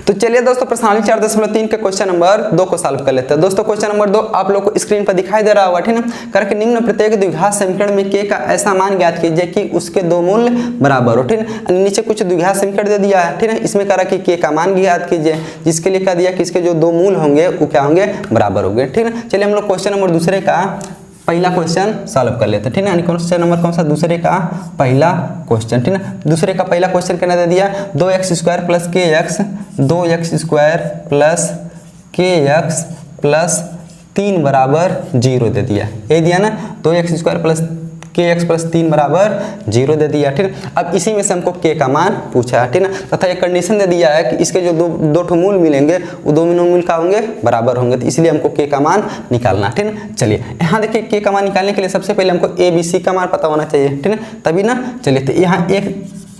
तो चलिए दोस्तों प्रश्नावली 4.3 के क्वेश्चन नंबर 2 को सॉल्व कर लेते हैं। दोस्तों क्वेश्चन नंबर 2 आप लोग को स्क्रीन पर दिखाई दे रहा होगा, ठीक है। करके निम्न प्रत्येक द्विघात समीकरण में k का ऐसा मान ज्ञात कीजिए कि उसके दो मूल्य बराबर हो, ठीक है। नीचे कुछ द्विघात समीकरण दे दिया है, ठीक है। इसमें कह रहा है कि k का मान ज्ञात कीजिए, जिसके लिए कह दिया कि इसके जो दो मूल होंगे वो क्या होंगे, बराबर होंगे, ठीक है। चलिए हम लोग क्वेश्चन नंबर दूसरे का पहला क्वेश्चन सॉल्व कर लेते हैं, ठीक है। क्वेश्चन नंबर कौन सा, दूसरे का पहला क्वेश्चन, ठीक है। दूसरे का पहला क्वेश्चन क्या दे दिया, 2x² plus kx, 2x² plus kx plus 3 बराबर 0 दे दिया, ये दिया ना, 2x² प्लस kx प्लस 3 बराबर 0 दे दिया, ठीक है। अब इसी में से हमको k का मान पूछा है, ठीक है। तथा एक कंडीशन दे दिया है कि इसके जो दो ठो मूल मिलेंगे वो दोनों मूल का होंगे, बराबर होंगे, तो इसलिए हमको k का मान निकालना है, ठीक है। चलिए यहाँ देखिए k का मान निकालने के लिए सबसे पहले हमको a b c का मान पता होना चाहिए, ठीक है, तभी ना। चलिए तो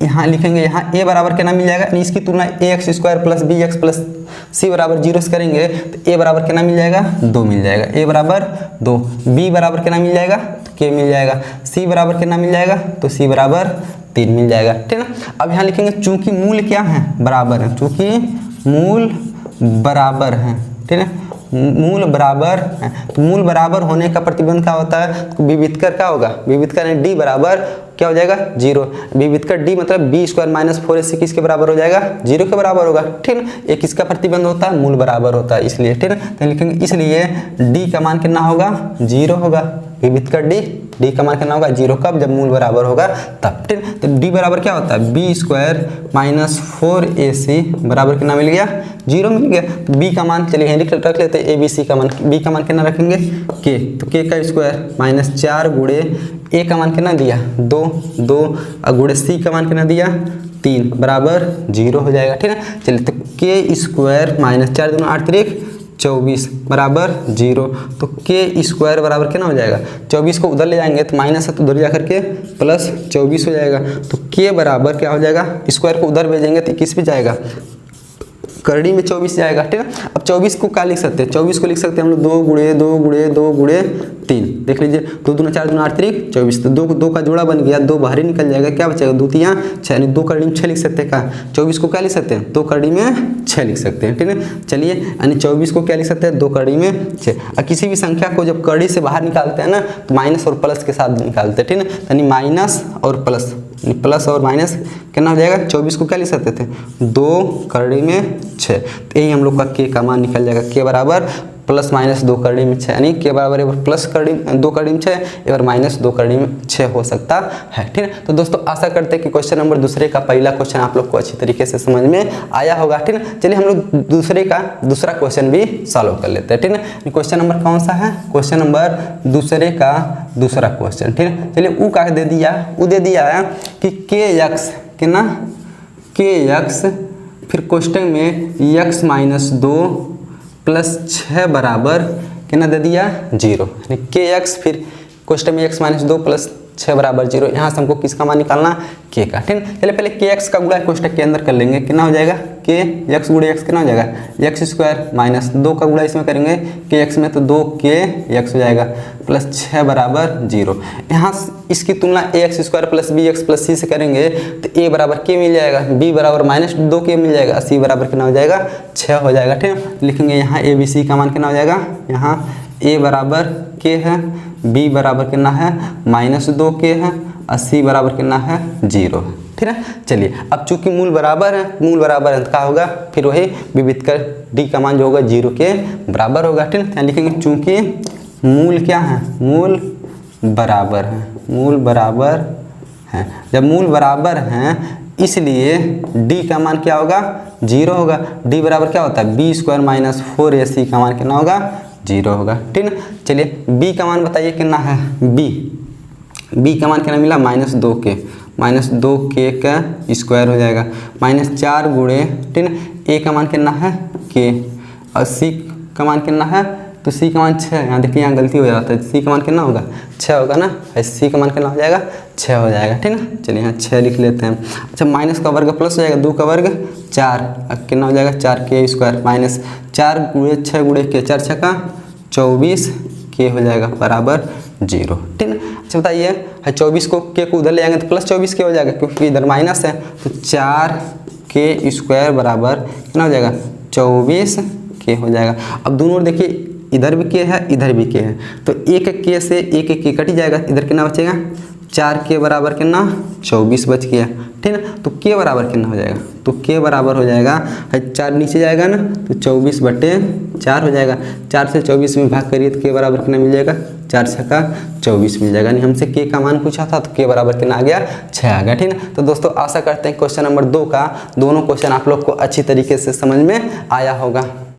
यहाँ लिखेंगे, यहाँ a बराबर कितना मिल जाएगा, इसकी तुलना ax² plus bx plus c बराबर 0 से करेंगे तो a बराबर कितना मिल जाएगा, 2 मिल जाएगा, a बराबर 2, b बराबर कितना मिल जाएगा, k मिल जाएगा, c बराबर कितना मिल जाएगा, तो c बराबर 3 मिल जाएगा, ठीक है। अब यहाँ लिखेंगे चूंकि मूल क्या है, बराबर है, चूंकि मूल बराबर है, ठीक है, मूल बराबर है। तो मूल बराबर होने का प्रतिबंध क्या होता है, तो विविधकर क्या होगा, विविधकर d बराबर क्या हो जाएगा, 0। विविधकर d मतलब b² माइनस 4ac किसके बराबर हो जाएगा, 0 के बराबर होगा, ठीक है। ये किसका प्रतिबंध होता है, मूल बराबर होता है, इसलिए, ठीक है। तो लिखेंगे इसलिए d का मान कितना होगा, 0 होगा। विविधकर d का मान कितना होगा, 0, कब, जब मूल बराबर होगा तब, ठीक है। तो d बराबर क्या होता है, b² माइनस 4ac बराबर कितना मिल गया, 0 मिल गया। तो b का मान चलिए रख लेते हैं, abc का मान, b का मान कितना रखेंगे, k, तो k का स्क्वायर माइनस 4 गुणे a का मान कितना दिया, 2 और गुणे c का मान कितना दिया, 3 बराबर 0 हो जाएगा, ठीक है। चलिए तो k² माइनस 4 दूना 8 3 24 बराबर 0, तो k² बराबर कितना हो जाएगा, 24 को उधर ले जाएंगे तो माइनस है तो उधर जा करके प्लस 24 हो जाएगा। तो k बराबर क्या हो जाएगा, स्क्वायर को उधर भेजेंगे तो 21 भी जाएगा, करड़ी में 24 जाएगा, ठीक है। अब 24 को क्या लिख सकते हैं, 24 को लिख सकते हैं हम लोग 2 गुणे 2 गुणे 2 गुणे 3, देख लीजिए, 2 दूना 4 दूना 8 3 24, तो 2 का जोड़ा बन गया, 2 बाहर ही निकल जाएगा, क्या बचेगा, 2 3 6, यानी 2 करड़ी में 6 लिख सकते हैं। क्या 24 को क्या लिख सकते हैं, 2 करड़ी में 6 लिख सकते हैं, ठीक है। चलिए यानी 24 को क्या लिख सकते हैं, 2 करड़ी में 6। और किसी भी संख्या को जब करड़ी से बाहर निकालते हैं ना तो माइनस और प्लस के साथ निकालते हैं, ठीक है। यानी माइनस और प्लस, प्लस और माइनस कितना हो जाएगा, 24 को क्या लिख सकते थे, 2 करड़ी में 6, तो यही हम लोग का k का मान निकल जाएगा, k बराबर प्लस माइनस 2 करड़ी में 6, यानी k बराबर प्लस 2 करड़ी में 6 और माइनस 2 करड़ी में 6 हो सकता है, ठीक है। तो दोस्तों आशा करते हैं कि क्वेश्चन नंबर दूसरे का पहला क्वेश्चन आप लोग को अच्छी तरीके से समझ में आया होगा, ठीक है। चलिए हम लोग दूसरे का दूसरा क्वेश्चन भी सॉल्व कर लेते हैं, ठीक है। क्वेश्चन नंबर कौन सा है, क्वेश्चन नंबर दूसरे का दूसरा क्वेश्चन, ठीक है। चलिए ऊ का दे दिया, वो दे दिया है कि kx कितना, kx फिर क्वेश्चन में x माइनस 2 प्लस 6 बराबर कितना दे दिया, 0, यानी kx फिर क्वेश्चन में x माइनस 2 प्लस 6 बराबर 0। यहाँ से हमको किसका मान निकालना, k का, ठीक है। चलिए पहले kx का गुणा कोष्टक के अंदर कर लेंगे, कितना हो जाएगा, kx गुणे x कितना हो जाएगा, x² माइनस 2 का गुणा इसमें करेंगे kx में तो 2kx हो जाएगा प्लस 6 बराबर 0। यहाँ इसकी तुलना ax² plus bx plus c से करेंगे तो a बराबर k मिल जाएगा, b बराबर माइनस 2k मिल जाएगा, c बराबर कितना हो जाएगा, 6 हो जाएगा, ठीक है। लिखेंगे यहाँ abc का मान कितना हो जाएगा, यहाँ a बराबर k है, b बराबर कितना है माइनस 2k है और c बराबर कितना है 0, ठीक है। चलिए अब चूंकि मूल बराबर है, मूल बराबर है क्या होगा, फिर वही विविध कर d का मान जो होगा 0 के बराबर होगा, ठीक है। लिखेंगे चूंकि मूल क्या है, मूल बराबर है, मूल बराबर है, जब मूल बराबर हैं इसलिए d का मान क्या होगा, 0 होगा। d बराबर क्या होता है, b² माइनस 4ac का मान कितना होगा, 0 होगा, ठीक है। चलिए b का मान बताइए कितना है, b का मान कितना मिला, माइनस 2k, माइनस 2k का स्क्वायर हो जाएगा, माइनस 4 गुणे, ठीक है, a का मान कितना है k और c का मान कितना है, तो c का मान 6, यहाँ देखिए यहाँ गलती हो जाता है, c का मान कितना होगा, 6 होगा ना, c का मान कितना हो जाएगा, 6 हो जाएगा, ठीक है। चलिए यहाँ 6 लिख लेते हैं। अच्छा माइनस का वर्ग प्लस हो जाएगा, 2 का वर्ग 4, कितना हो जाएगा, 4k² माइनस 4 गुणे 6 गुणे k, 4 6 का 24 k हो जाएगा बराबर 0, ठीक है। अच्छा बताइए 24 को k को उधर ले जाएंगे तो प्लस 24 k हो जाएगा, क्योंकि इधर माइनस है, तो 4 के स्क्वायर बराबर कितना हो जाएगा 24 के हो जाएगा। अब दोनों ओर देखिए, इधर भी के है इधर भी के है, तो एक के से एक के कट ही जाएगा, इधर कितना बचेगा 4 के बराबर कितना 24 बच गया, ठीक ना। तो के बराबर कितना हो जाएगा, तो के बराबर हो जाएगा 4 नीचे जाएगा ना, तो 24/4 हो जाएगा। 4 से 24 में भाग करिए तो के बराबर कितना मिल जाएगा 4 छक्का 24 मिल जाएगा। यानी हमसे के का मान पूछा था तो के बराबर कितना आ गया 6 आ गया, ठीक ना। तो दोस्तों आशा करते हैं क्वेश्चन नंबर 2 का दोनों क्वेश्चन आप लोग को अच्छी तरीके से समझ में आया होगा।